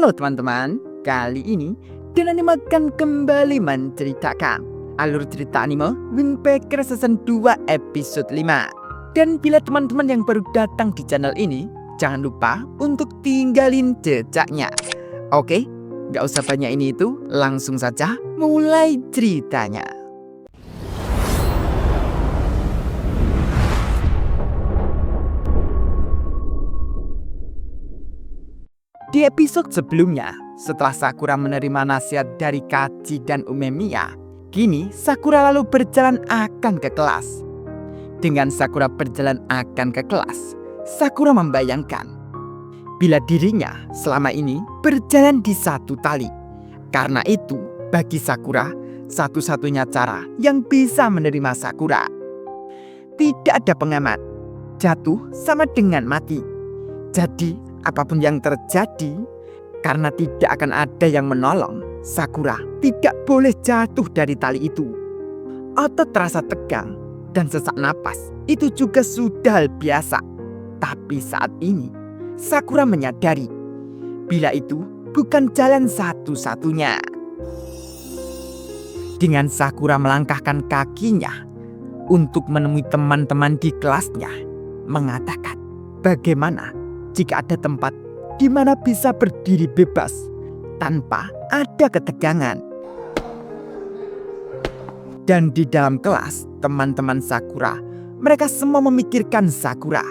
Halo teman-teman, kali ini Dan Anime akan kembali menceritakan alur cerita anime Windpecker Season 2 episode 5. Dan bila teman-teman yang baru datang di channel ini, jangan lupa untuk tinggalin jejaknya. Oke, gak usah banyak ini itu, langsung saja mulai ceritanya. Di episode sebelumnya, setelah Sakura menerima nasihat dari Kaji dan Umemiya, kini Sakura lalu berjalan akan ke kelas. Dengan Sakura berjalan akan ke kelas, Sakura membayangkan bila dirinya selama ini berjalan di satu tali. Karena itu, bagi Sakura, satu-satunya cara yang bisa menerima Sakura. Tidak ada pengamat, jatuh sama dengan mati. Jadi, apapun yang terjadi, karena tidak akan ada yang menolong, Sakura tidak boleh jatuh dari tali itu. Otot terasa tegang dan sesak napas itu juga sudah hal biasa. Tapi saat ini, Sakura menyadari bila itu bukan jalan satu-satunya. Dengan Sakura melangkahkan kakinya untuk menemui teman-teman di kelasnya, mengatakan, bagaimana jika ada tempat di mana bisa berdiri bebas tanpa ada ketegangan. Dan di dalam kelas, teman-teman Sakura, mereka semua memikirkan Sakura.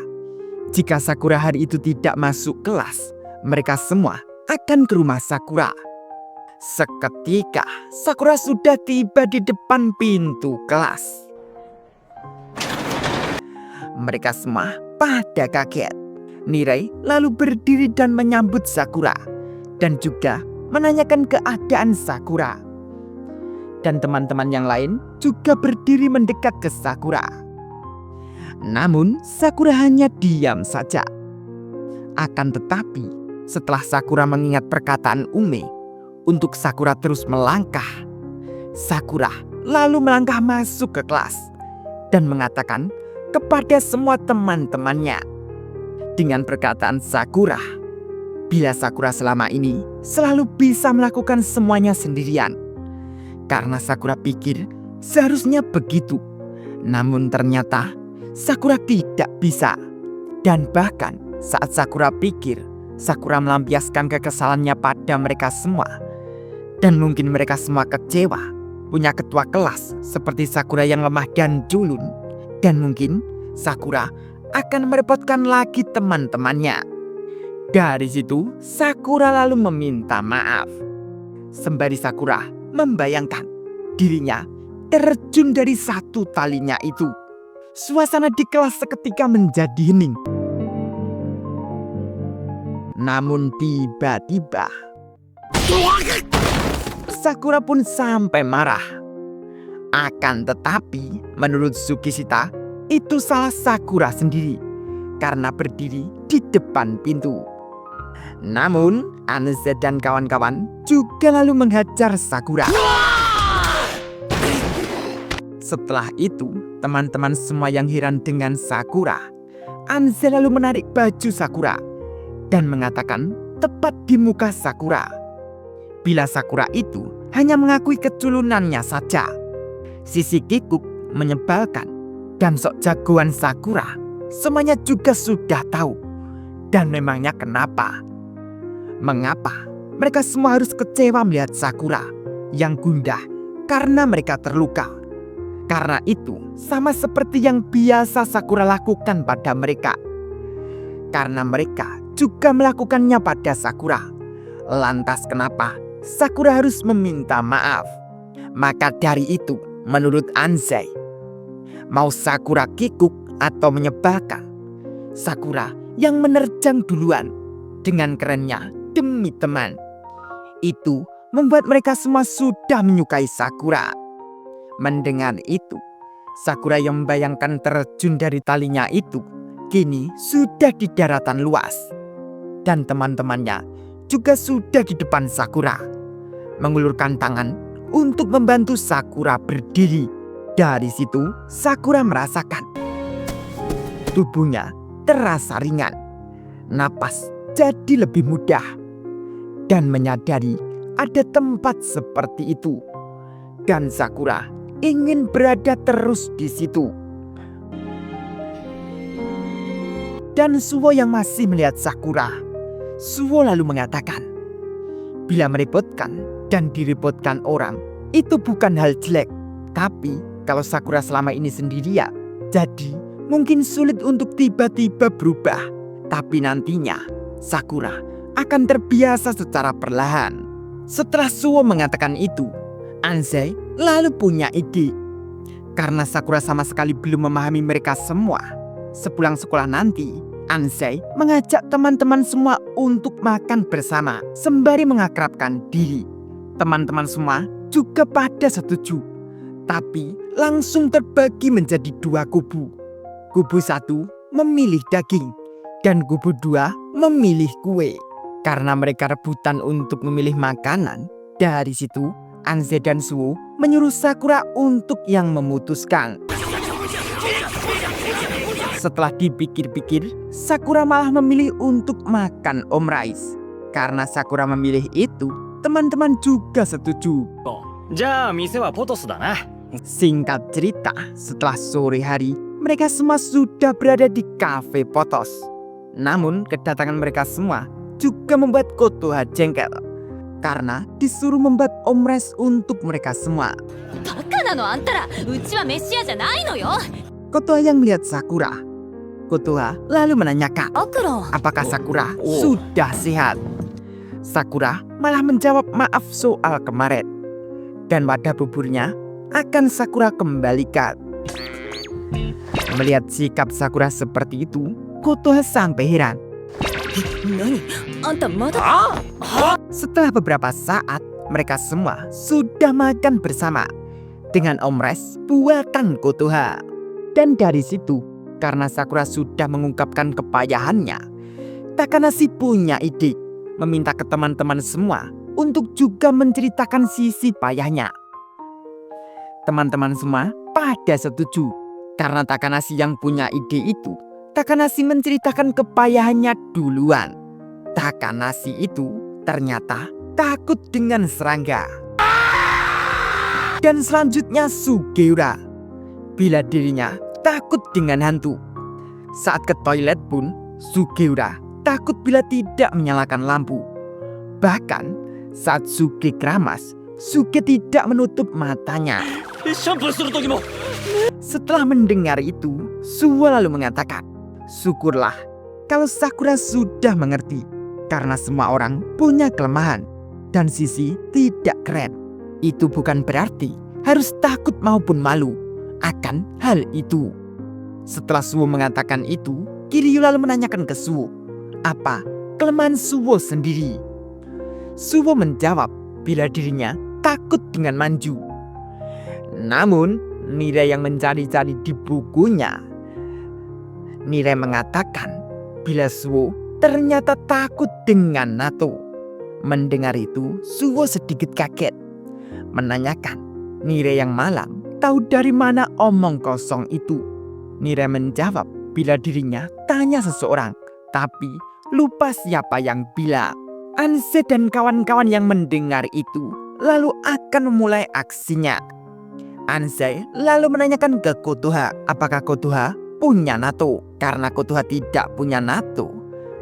Jika Sakura hari itu tidak masuk kelas, mereka semua akan ke rumah Sakura. Seketika, Sakura sudah tiba di depan pintu kelas. Mereka semua pada kaget. Nirei lalu berdiri dan menyambut Sakura dan juga menanyakan keadaan Sakura. Dan teman-teman yang lain juga berdiri mendekat ke Sakura. Namun Sakura hanya diam saja. Akan tetapi setelah Sakura mengingat perkataan Ume untuk Sakura terus melangkah, Sakura lalu melangkah masuk ke kelas dan mengatakan kepada semua teman-temannya dengan perkataan Sakura, bila Sakura selama ini selalu bisa melakukan semuanya sendirian. Karena Sakura pikir seharusnya begitu. Namun ternyata Sakura tidak bisa. Dan bahkan saat Sakura pikir, Sakura melampiaskan kekesalannya pada mereka semua. Dan mungkin mereka semua kecewa punya ketua kelas seperti Sakura yang lemah dan culun. Dan mungkin Sakura akan merepotkan lagi teman-temannya. Dari situ, Sakura lalu meminta maaf. Sembari Sakura membayangkan dirinya terjun dari satu talinya itu. Suasana di kelas seketika menjadi hening. Namun tiba-tiba, Sakura pun sampai marah. Akan tetapi, menurut Tsukishita, itu salah Sakura sendiri karena berdiri di depan pintu. Namun Anze dan kawan-kawan juga lalu menghajar Sakura. Setelah itu, teman-teman semua yang heran dengan Sakura, Anze lalu menarik baju Sakura dan mengatakan tepat di muka Sakura. Bila Sakura itu hanya mengakui keculunannya saja. Sisi kikuk menyebalkan dan sok jagoan Sakura semuanya juga sudah tahu. Dan memangnya kenapa? Mengapa mereka semua harus kecewa melihat Sakura yang gundah karena mereka terluka? Karena itu sama seperti yang biasa Sakura lakukan pada mereka. Karena mereka juga melakukannya pada Sakura. Lantas kenapa Sakura harus meminta maaf? Maka dari itu, menurut Anze, mau Sakura kikuk atau menyebalkan, Sakura yang menerjang duluan dengan kerennya demi teman. Itu membuat mereka semua sudah menyukai Sakura. Mendengar itu, Sakura yang membayangkan terjun dari talinya itu kini sudah di daratan luas. Dan teman-temannya juga sudah di depan Sakura, mengulurkan tangan untuk membantu Sakura berdiri. Dari situ, Sakura merasakan tubuhnya terasa ringan. Napas jadi lebih mudah. dan menyadari ada tempat seperti itu. Dan Sakura ingin berada terus di situ. Dan Suwo yang masih melihat Sakura, Suwo lalu mengatakan, bila merepotkan dan direpotkan orang, itu bukan hal jelek. Tapi kalau Sakura selama ini sendirian, jadi mungkin sulit untuk tiba-tiba berubah. Tapi nantinya Sakura akan terbiasa secara perlahan. Setelah Suwo mengatakan itu, Anzai lalu punya ide. Karena Sakura sama sekali belum memahami mereka semua, sepulang sekolah nanti, Anzai mengajak teman-teman semua untuk makan bersama sembari mengakrabkan diri. Teman-teman semua juga pada setuju, tapi langsung terbagi menjadi dua kubu. Kubu satu memilih daging, dan kubu dua memilih kue. Karena mereka rebutan untuk memilih makanan, dari situ Anzai dan Suwo menyuruh Sakura untuk yang memutuskan. Setelah dipikir-pikir, Sakura malah memilih untuk makan omurice. Karena Sakura memilih itu, teman-teman juga setuju. Singkat cerita, setelah sore hari, mereka semua sudah berada di kafe Potos. Namun kedatangan mereka semua juga membuat Kotoha jengkel karena disuruh membuat omurice untuk mereka semua. Kotoha yang melihat Sakura, Kotoha lalu menanyakan apakah Sakura sudah sehat. Sakura malah menjawab maaf soal kemarin, dan wadah buburnya akan Sakura kembalikan. Melihat sikap Sakura seperti itu, Kotoha sampai heran. Setelah beberapa saat, mereka semua sudah makan bersama dengan omurice buatan Kotoha. Dan dari situ, karena Sakura sudah mengungkapkan kepayahannya, Takanashi punya ide meminta ke teman-teman semua untuk juga menceritakan sisi payahnya. Teman-teman semua pada setuju. Karena Takanashi yang punya ide itu, Takanashi menceritakan kepayahannya duluan. Takanashi itu ternyata takut dengan serangga. Dan selanjutnya Sugiura, bila dirinya takut dengan hantu. Saat ke toilet pun, Sugiura takut bila tidak menyalakan lampu. Bahkan saat Suge keramas, Suge tidak menutup matanya. Setelah mendengar itu, Suwo lalu mengatakan, syukurlah kalau Sakura sudah mengerti. Karena semua orang punya kelemahan dan sisi tidak keren. Itu bukan berarti harus takut maupun malu akan hal itu. Setelah Suwo mengatakan itu, Kiryu lalu menanyakan ke Suwo, apa kelemahan Suwo sendiri? Suwo menjawab bila dirinya takut dengan manju. Namun Nire yang mencari-cari di bukunya, Nire mengatakan bila Suwo ternyata takut dengan Nato. Mendengar itu, Suwo sedikit kaget, menanyakan Nire yang malam tahu dari mana omong kosong itu. Nire menjawab bila dirinya tanya seseorang, tapi lupa siapa yang bilang. Anse dan kawan-kawan yang mendengar itu lalu akan memulai aksinya. Anse lalu menanyakan ke Kotoha apakah Kotoha punya Nato. Karena Kotoha tidak punya Nato,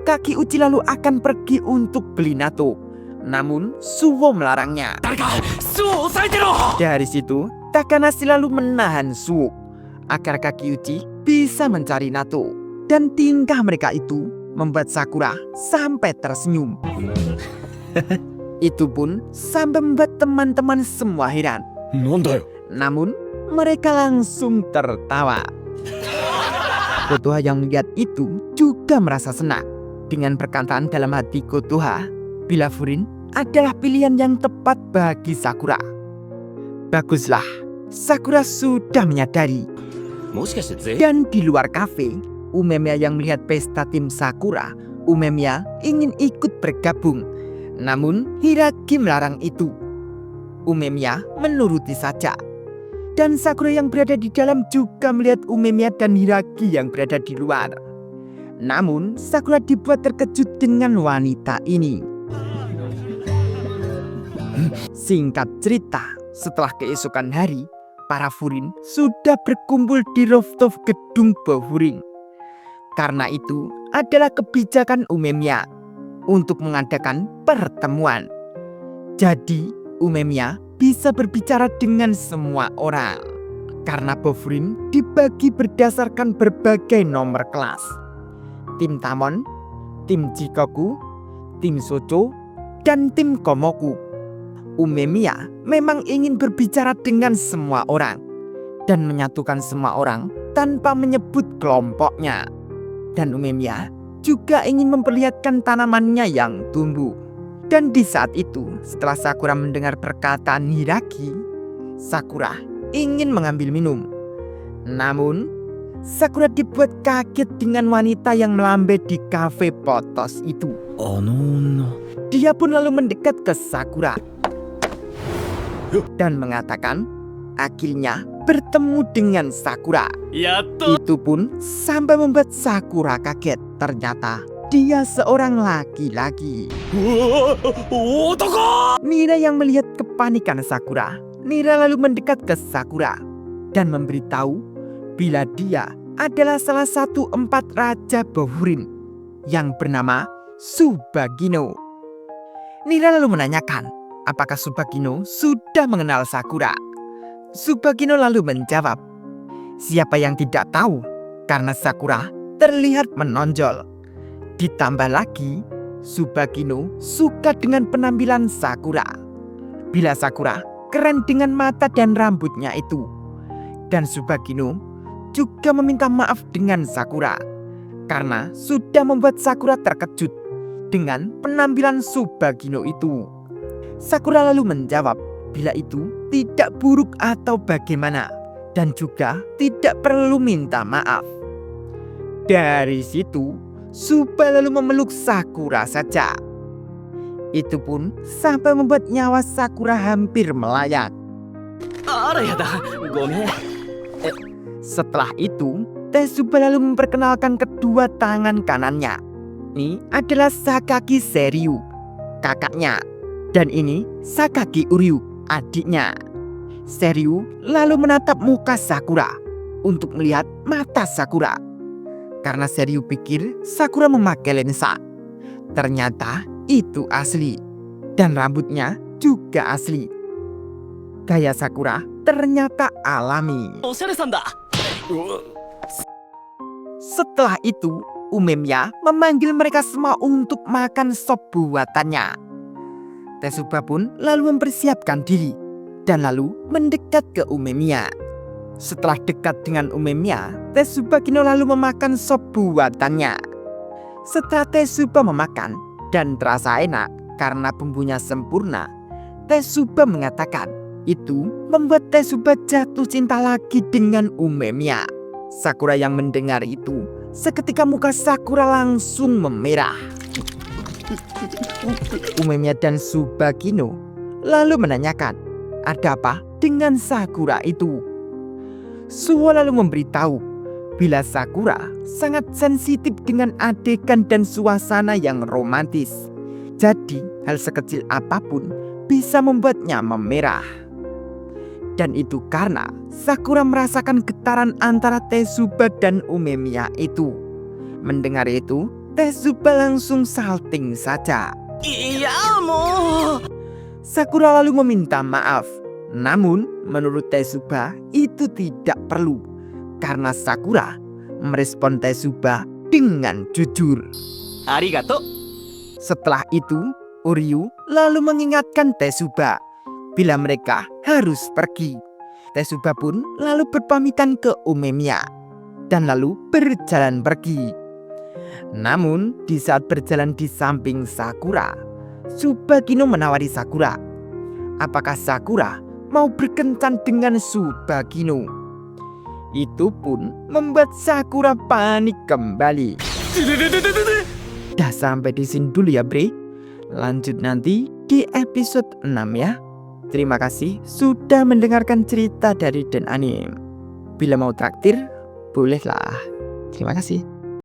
Kaki Uchi lalu akan pergi untuk beli Nato. Namun Suwo melarangnya. Dari situ Takanashi lalu menahan Suwo agar Kaki Uchi bisa mencari Nato. Dan tingkah mereka itu membuat Sakura sampai tersenyum. Itu pun sampai membuat teman-teman semua heran. Namun mereka langsung tertawa. Kotoha yang melihat itu juga merasa senang. Dengan perkataan dalam hati Kotoha, bila Furin adalah pilihan yang tepat bagi Sakura. Baguslah, Sakura sudah menyadari. Dan di luar kafe, Umemiya yang melihat pesta tim Sakura, Umemiya ingin ikut bergabung. Namun Hiragi melarang itu. Umemiya menuruti saja. Dan Sakura yang berada di dalam juga melihat Umemiya dan Hiragi yang berada di luar. Namun Sakura dibuat terkejut dengan wanita ini. Singkat cerita, setelah keesokan hari, para furin sudah berkumpul di rooftop gedung Bohuring. Karena itu adalah kebijakan Umemiya untuk mengadakan pertemuan. Jadi Umemiya bisa berbicara dengan semua orang. Karena Bohuring dibagi berdasarkan berbagai nomor kelas. Tim Tamon, tim Jikoku, tim Socho, dan tim Komoku. Umemiya memang ingin berbicara dengan semua orang dan menyatukan semua orang tanpa menyebut kelompoknya. Dan Umemiya juga ingin memperlihatkan tanamannya yang tumbuh. Dan di saat itu, setelah Sakura mendengar perkataan Hiragi, Sakura ingin mengambil minum. Namun, Sakura dibuat kaget dengan wanita yang melambai di kafe potos itu. Dia pun lalu mendekat ke Sakura dan mengatakan akhirnya bertemu dengan Sakura. Itu pun sampai membuat Sakura kaget. Ternyata dia seorang laki-laki. Nira yang melihat kepanikan Sakura, Nira lalu mendekat ke Sakura dan memberitahu bila dia adalah salah satu 4 raja Bohurin yang bernama Tsubagino. Nira lalu menanyakan apakah Tsubagino sudah mengenal Sakura. Tsubagino lalu menjawab, siapa yang tidak tahu, karena Sakura terlihat menonjol. Ditambah lagi, Tsubagino suka dengan penampilan Sakura. Bila Sakura keren dengan mata dan rambutnya itu. Dan Tsubagino juga meminta maaf dengan Sakura karena sudah membuat Sakura terkejut dengan penampilan Tsubagino itu. Sakura lalu menjawab bila itu tidak buruk atau bagaimana dan juga tidak perlu minta maaf. Dari situ, Tsuba lalu memeluk Sakura saja. Itu pun sampai membuat nyawa Sakura hampir melayang. Setelah itu, Tsuba lalu memperkenalkan kedua tangan kanannya. Ini adalah Sakaki Seryu, kakaknya. Dan ini Sakaki Uryu, adiknya. Seryu lalu menatap muka Sakura untuk melihat mata Sakura. Karena Seryu pikir Sakura memakai lensa. Ternyata itu asli. Dan rambutnya juga asli. Gaya Sakura ternyata alami. Setelah itu, Umemiya memanggil mereka semua untuk makan sop buatannya. Tsuba pun lalu mempersiapkan diri dan lalu mendekat ke Umemiya. Setelah dekat dengan Umemiya, Tsubagino lalu memakan sop buatannya. Setelah Tsuba memakan dan terasa enak karena bumbunya sempurna, Tsuba mengatakan itu membuat Tsuba jatuh cinta lagi dengan Umemiya. Sakura yang mendengar itu, seketika muka Sakura langsung memerah. Umemiya dan Tsubagino lalu menanyakan, ada apa dengan Sakura itu? Suwo lalu memberitahu bila Sakura sangat sensitif dengan adegan dan suasana yang romantis. Jadi hal sekecil apapun bisa membuatnya memerah. Dan itu karena Sakura merasakan getaran antara Tsuba dan Umemiya itu. Mendengar itu, Tsuba langsung salting saja. Iya, mo. Sakura lalu meminta maaf. Namun menurut Tsuba itu tidak perlu. Karena Sakura merespon Tsuba dengan jujur. Arigato. Setelah itu, Uryu lalu mengingatkan Tsuba bila mereka harus pergi. Tsuba pun lalu berpamitan ke Umemiya dan lalu berjalan pergi. Namun di saat berjalan di samping Sakura, Tsubagino menawari Sakura. Apakah Sakura mau berkencan dengan Tsubagino? Itu pun membuat Sakura panik kembali. Dah sampai di sini dulu ya bre. Lanjut nanti di episode 6 ya. Terima kasih sudah mendengarkan cerita dari Den Anime. Bila mau traktir, bolehlah. Terima kasih.